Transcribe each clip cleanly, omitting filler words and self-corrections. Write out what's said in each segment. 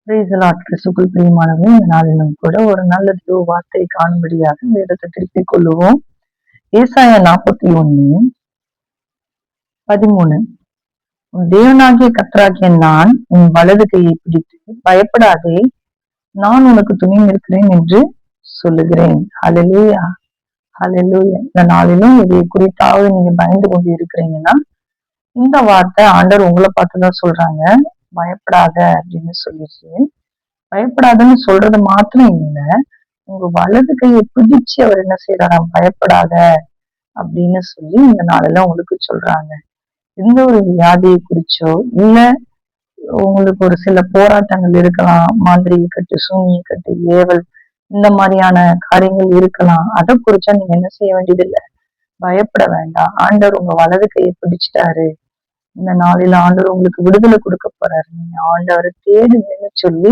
Praise the Lord. கிறிஸ்துவுக்குள் பிரியமானவர்களே, இந்த நாளிலும் கூட ஒரு நல்ல தேவ வார்த்தையை காணும்படியாக இந்த இடத்தை திருப்பிக் கொள்ளுவோம். ஏசாயா 41:13. உன் தேவனாகிய கர்த்தராகிய நான் உன் வலது கையை பிடித்து பயப்படாதே, நான் உனக்கு துணை இருக்கிறேன் என்று சொல்லுகிறேன். ஹல்லேலூயா, ஹல்லேலூயா. இந்த நாளிலும் இதை குறித்தாவது நீங்க பயந்து கொண்டு இருக்கிறீங்கன்னா, இந்த வார்த்தை ஆண்டவர் உங்களை பார்த்துதான் சொல்றாங்க. பயப்படாத அப்படின்னு சொல்லிட்டு, பயப்படாதன்னு சொல்றது மாத்திரம் இல்ல, உங்க வலது கையை பிடிச்சு அவர் என்ன செய்யறாராம், பயப்படாத அப்படின்னு சொல்லி இந்த நாளெல்லாம் உங்களுக்கு சொல்றாங்க. எந்த ஒரு வியாதியை குறிச்சோ, இல்ல உங்களுக்கு ஒரு சில போராட்டங்கள் இருக்கலாம், மாந்திரிக கட்டு, சூனிய கட்டு, ஏவல், இந்த மாதிரியான காரியங்கள் இருக்கலாம். அதை குறிச்சா நீங்க என்ன செய்ய வேண்டியது இல்ல, பயப்பட வேண்டாம். ஆண்டவர் உங்க வலது கையை பிடிச்சிட்டாரு. இந்த நாளில ஆண்டவர் உங்களுக்கு விடுதலை கொடுக்க போறாரு. நீங்க ஆண்டவரை தேடுங்கன்னு சொல்லி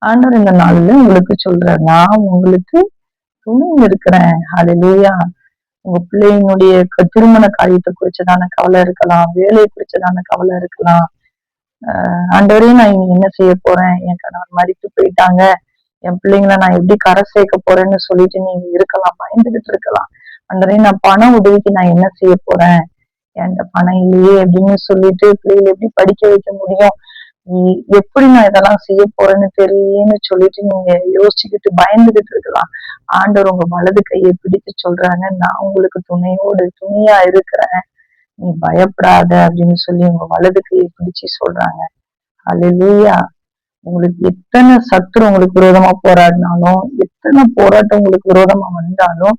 ஆண்டவர் இந்த நாளில உங்களுக்கு சொல்றாரு, நான் உங்களுக்கு துணை இருக்கிறேன். ஹல்லேலூயா. உங்க பிள்ளைங்களுடைய திருமண காரியத்தை குறிச்சதான கவலை இருக்கலாம், வேலையை குறிச்சதான கவலை இருக்கலாம். ஆண்டவரே, நான் இனி என்ன செய்ய போறேன், என் கணவர் மரித்து போயிட்டாங்க, என் பிள்ளைங்களை நான் எப்படி கரை சேர்க்க போறேன்னு சொல்லிட்டு நீங்க இருக்கலாம், பயந்துகிட்டு இருக்கலாம். ஆண்டவரே, நான் பண உதவிக்கு நான் என்ன செய்ய போறேன், என்கிட்ட பணம் இல்லையே அப்படின்னு சொல்லிட்டு பிள்ளைகளை எப்படி படிக்க வைக்க முடியும், எப்படி நான் இதெல்லாம் செய்ய போறேன்னு தெரியலன்னு சொல்லிட்டு நீங்க யோசிச்சுக்கிட்டு பயந்துகிட்டு இருக்கலாம். ஆண்டவர் உங்க வலது கையை பிடித்து சொல்றாங்க, நான் உங்களுக்கு துணையா இருக்கிறேன், நீ பயப்படாத அப்படின்னு சொல்லி உங்க வலது கையை பிடிச்சு சொல்றாங்க. ஹல்லேலூயா. உங்களுக்கு எத்தனை சத்துரு உங்களுக்கு விரோதமா போராடினாலும், எத்தனை போராட்டம் உங்களுக்கு விரோதமா வந்தாலும்,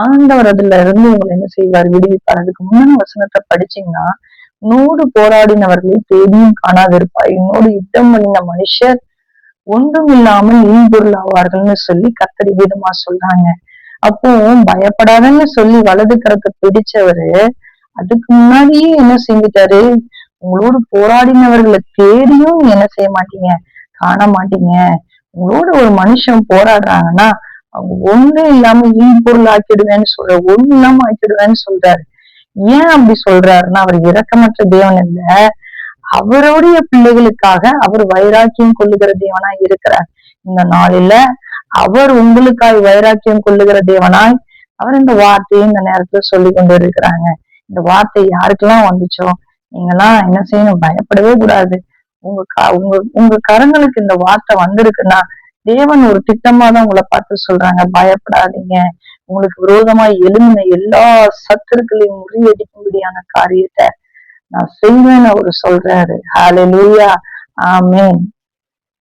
ஆண்டவர் அதுல இருந்து உங்களை என்ன செய்வார், விடுவிப்பார். அதுக்கு முன்னாடி வசனத்தை படிச்சீங்கன்னா, என்னோடு போராடினவர்களை தேடியும் காணாதிருப்பாய், என்னோடு யுத்தம் பண்ணின மனுஷர் ஒன்றும் இல்லாமல் இன்பொருள் ஆவார்கள்னு சொல்லி கர்த்தர் விதமா சொல்றாங்க. அப்போ பயப்படாதன்னு சொல்லி வலது கரத்தை பிடிச்சவரு அதுக்கு முன்னாடியே என்ன செஞ்சுட்டாரு, உங்களோடு போராடினவர்களை தேடியும் என்ன செய்ய மாட்டீங்க, காண மாட்டீங்க. உங்களோட ஒரு மனுஷன் போராடுறாங்கன்னா அவங்க ஒண்ணும் இல்லாம இன்பொருள் ஆக்கிடுவேன்னு ஒண்ணும் இல்லாம ஆக்கிடுவேன்னு சொல்றாரு. ஏன் அப்படி சொல்றாருன்னா, அவர் இரக்கமற்ற தேவன் இல்ல, அவருடைய பிள்ளைகளுக்காக அவர் வைராக்கியம் கொள்ளுகிற தேவனாய் இருக்கிறார். இந்த நாளில அவர் உங்களுக்காய் வைராக்கியம் கொள்ளுகிற தேவனாய் அவர் இந்த வார்த்தையை இந்த நேரத்துல சொல்லி கொண்டு இருக்கிறாங்க. இந்த வார்த்தை யாருக்கெல்லாம் வந்துச்சோ நீங்கெல்லாம் என்ன செய்யணும், பயப்படவே கூடாது. உங்க கரங்களுக்கு இந்த வார்த்தை வந்திருக்குன்னா தேவன் ஒரு திட்டமா தான் உங்களை பார்த்து சொல்றாங்க, பயப்படாதீங்க. உங்களுக்கு விரோதமா எழும்பின எல்லா சத்துருக்களையும் முறியடிக்கும்படியான காரியத்தை நான் செய்வேன்னு அவரு சொல்றாரு. ஹல்லேலூயா, ஆமென்.